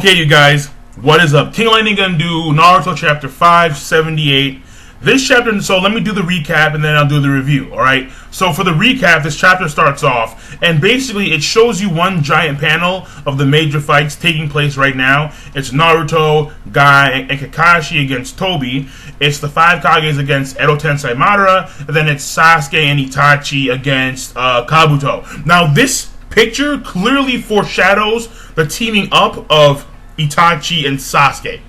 Okay, you guys, what is up? King Lightning gonna do Naruto chapter 578. This chapter, so let me do the recap and then I'll do the review, alright? So for the recap, this chapter starts off, and basically it shows you one giant panel of the major fights taking place right now. It's Naruto, Guy, and Kakashi against Tobi. It's the 5 Kages against Edo Tensei Madara, and then it's Sasuke and Itachi against Kabuto. Now this picture clearly foreshadows the teaming up of Itachi and Sasuke.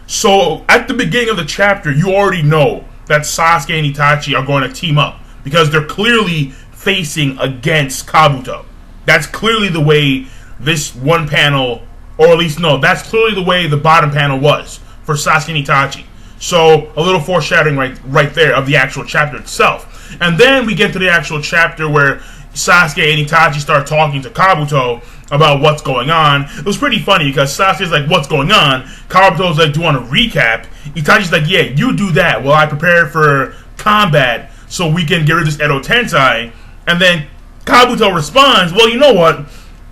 So at the beginning of the chapter, you already know that Sasuke and Itachi are going to team up because they're clearly facing against Kabuto. That's clearly the way this one panel, or at least no, that's clearly the way the bottom panel was for Sasuke and Itachi. So a little foreshadowing right there of the actual chapter itself. And then we get to the actual chapter where Sasuke and Itachi start talking to Kabuto about what's going on. It was pretty funny because Sasuke's like, what's going on? Kabuto's like, do you want to recap? Itachi's like, yeah, you do that while I prepare for combat so we can get rid of this Edo Tensei. And then Kabuto responds, well, you know what?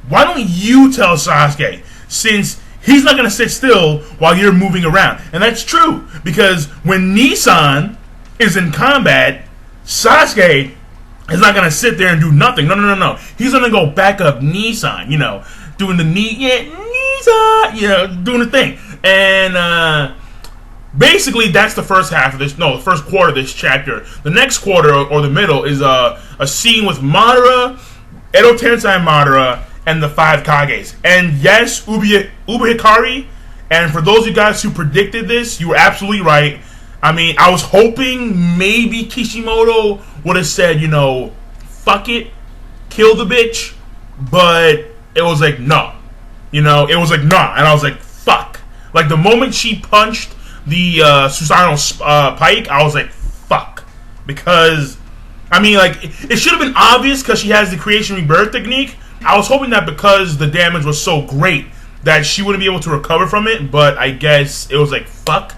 Why don't you tell Sasuke, since he's not going to sit still while you're moving around? And that's true, because when Nissan is in combat, Sasuke is not going to sit there and do nothing. No. He's going to go back up Nissan, doing the Nissan, doing the thing. And basically, that's the first half of this, the first quarter of this chapter. The next quarter, or the middle, is a scene with Madara, Edo Tensei Madara, and the 5 Kages. And yes, Ubi Hikari, and for those of you guys who predicted this, you were absolutely right. I mean, I was hoping maybe Kishimoto would have said, fuck it, kill the bitch, but it was like, no. It was like, nah. And I was like, fuck. Like, the moment she punched the Susanoo Pike, I was like, fuck. Because, I mean, like, it should have been obvious because she has the creation rebirth technique. I was hoping that because the damage was so great that she wouldn't be able to recover from it, but I guess it was like, fuck.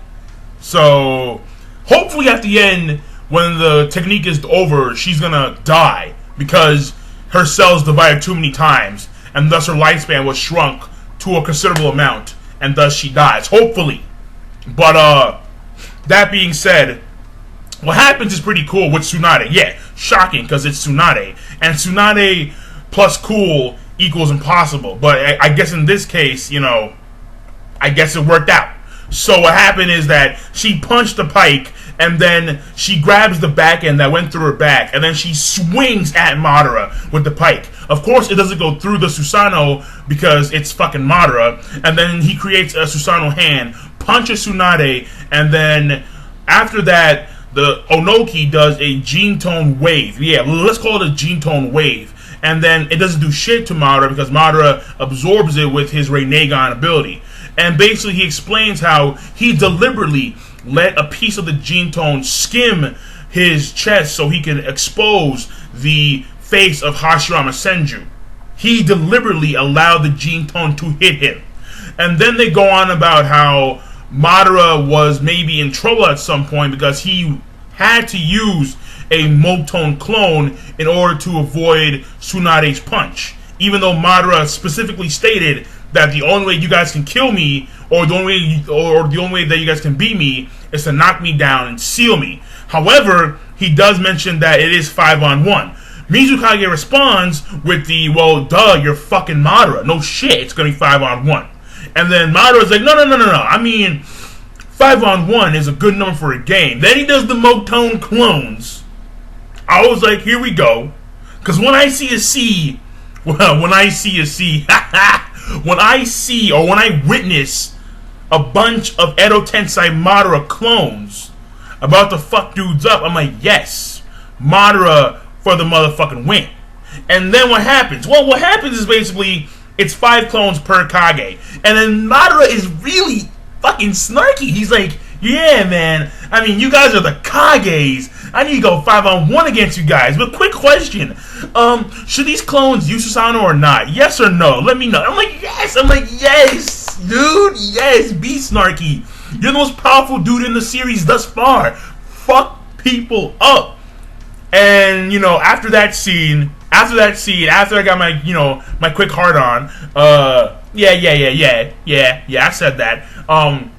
So, hopefully at the end, when the technique is over, she's gonna die because her cells divided too many times, and thus her lifespan was shrunk to a considerable amount, and thus she dies. Hopefully. But, that being said, what happens is pretty cool with Tsunade. Yeah, shocking, because it's Tsunade. And Tsunade plus cool equals impossible. But I guess in this case, I guess it worked out. So what happened is that she punched the pike, and then she grabs the back end that went through her back, and then she swings at Madara with the pike. Of course, it doesn't go through the Susanoo because it's fucking Madara, and then he creates a Susanoo hand, punches Tsunade, and then after that, the Onoki does a gene tone wave. Yeah, let's call it a gene tone wave. And then it doesn't do shit to Madara because Madara absorbs it with his Rinnegan ability. And basically he explains how he deliberately let a piece of the gene tone skim his chest so he can expose the face of Hashirama Senju. He deliberately allowed the gene tone to hit him. And then they go on about how Madara was maybe in trouble at some point because he had to use a Motone clone in order to avoid Tsunade's punch. Even though Madara specifically stated that the only way you guys can kill me, or the only way that you guys can beat me, is to knock me down and seal me. However, he does mention that it is 5-on-1. Mizukage responds with the, well, duh, you're fucking Madara. No shit, it's gonna be 5-on-1. And then Madara's like, no. I mean, 5-on-1 is a good number for a game. Then he does the Motone clones. I was like, here we go. Because when I witness a bunch of Edo Tensei Madara clones about to fuck dudes up, I'm like, yes, Madara for the motherfucking win. And then what happens? Well, what happens is basically it's 5 clones per Kage. And then Madara is really fucking snarky. He's like, yeah, man, I mean, you guys are the Kages. I need to go 5-on-1 against you guys. But quick question. Should these clones use Susanoo or not? Yes or no? Let me know. I'm like, yes, dude. Yes, be snarky. You're the most powerful dude in the series thus far. Fuck people up. And, after that scene, after I got my, my quick hard on, I said that.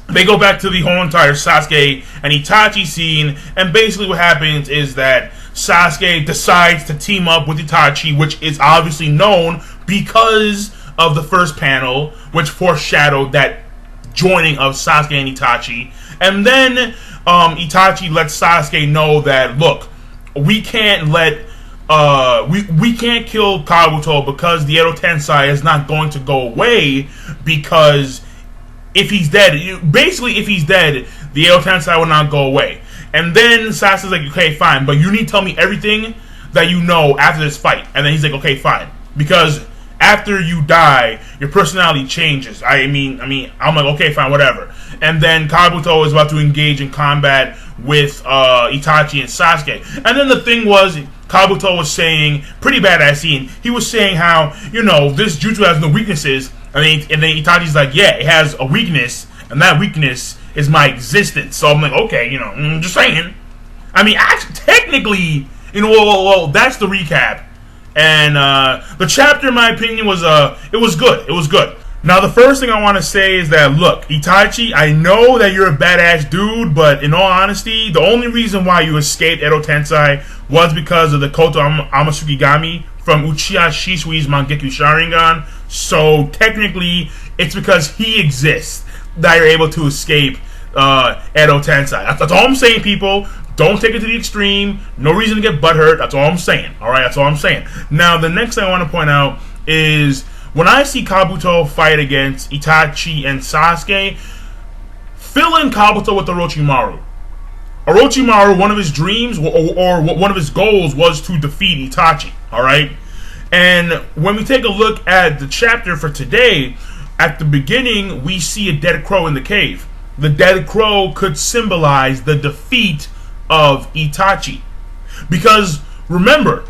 They go back to the whole entire Sasuke and Itachi scene, and basically what happens is that Sasuke decides to team up with Itachi, which is obviously known because of the first panel, which foreshadowed that joining of Sasuke and Itachi. And then Itachi lets Sasuke know that, look, we can't let we can't kill Kabuto because the Edo Tensei is not going to go away, because if he's dead, if he's dead, the Edo Tensei will not go away. And then Sasuke's like, okay, fine, but you need to tell me everything that you know after this fight. And then he's like, okay, fine, because after you die, your personality changes. I'm like, okay, fine, whatever. And then Kabuto is about to engage in combat with Itachi and Sasuke. And then the thing was, Kabuto was saying, pretty badass scene, he was saying how, this jutsu has no weaknesses. And then Itachi's like, yeah, it has a weakness, and that weakness is my existence. So I'm like, okay, just saying. Actually, technically, well, that's the recap. And the chapter, in my opinion, was it was good. It was good. Now, the first thing I want to say is that, look, Itachi, I know that you're a badass dude, but in all honesty, the only reason why you escaped Edo Tensei was because of the Koto Amasukigami from Uchiha Shisui's Mangekyo Sharingan. So, technically, it's because he exists that you're able to escape Edo Tensei. That's all I'm saying, people. Don't take it to the extreme. No reason to get butthurt. That's all I'm saying. Alright, that's all I'm saying. Now, the next thing I want to point out is when I see Kabuto fight against Itachi and Sasuke, fill in Kabuto with Orochimaru. Orochimaru, one of his dreams or one of his goals was to defeat Itachi. Alright? And when we take a look at the chapter for today, at the beginning, we see a dead crow in the cave. The dead crow could symbolize the defeat of Itachi. Because, remember,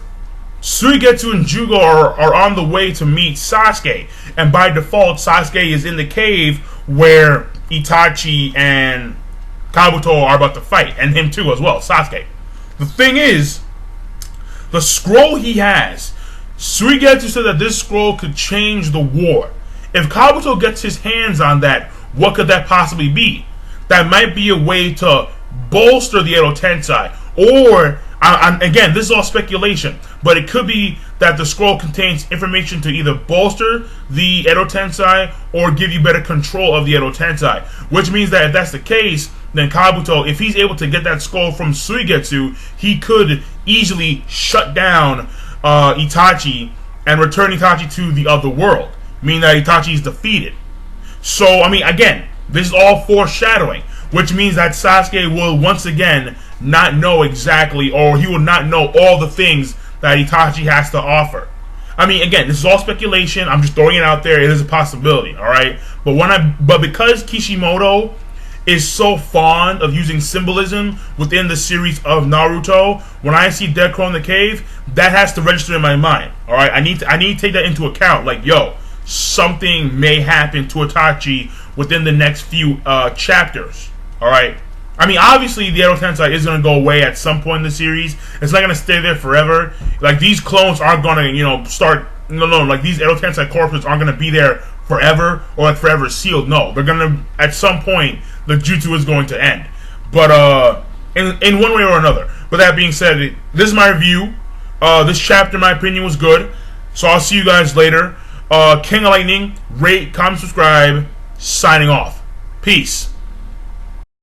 Suigetsu and Jugo are on the way to meet Sasuke. And by default, Sasuke is in the cave where Itachi and Kabuto are about to fight. And him too as well, Sasuke. The thing is, the scroll he has, Suigetsu said that this scroll could change the war. If Kabuto gets his hands on that, what could that possibly be? That might be a way to bolster the Edo Tensei. Or, again, this is all speculation, but it could be that the scroll contains information to either bolster the Edo Tensei or give you better control of the Edo Tensei. Which means that if that's the case, then Kabuto, if he's able to get that scroll from Suigetsu, he could easily shut down Itachi and return Itachi to the other world, meaning that Itachi is defeated. So, again, this is all foreshadowing, which means that Sasuke will once again not know exactly, or he will not know all the things that Itachi has to offer. Again, this is all speculation. I'm just throwing it out there. It is a possibility, alright? But because Kishimoto is so fond of using symbolism within the series of Naruto, when I see Dead Crow in the cave, that has to register in my mind. Alright, I need to take that into account. Like, yo, something may happen to Itachi within the next few chapters. Alright? Obviously the Edo Tensei is going to go away at some point in the series. It's not going to stay there forever. Like, these clones aren't going to, start... No, like, these Edo Tensei corpses aren't going to be there forever, or like forever sealed. No, they're going to... At some point, the jutsu is going to end. But, in one way or another. But that being said, this is my review. This chapter, in my opinion, was good. So I'll see you guys later. King of Lightning, rate, comment, subscribe. Signing off. Peace.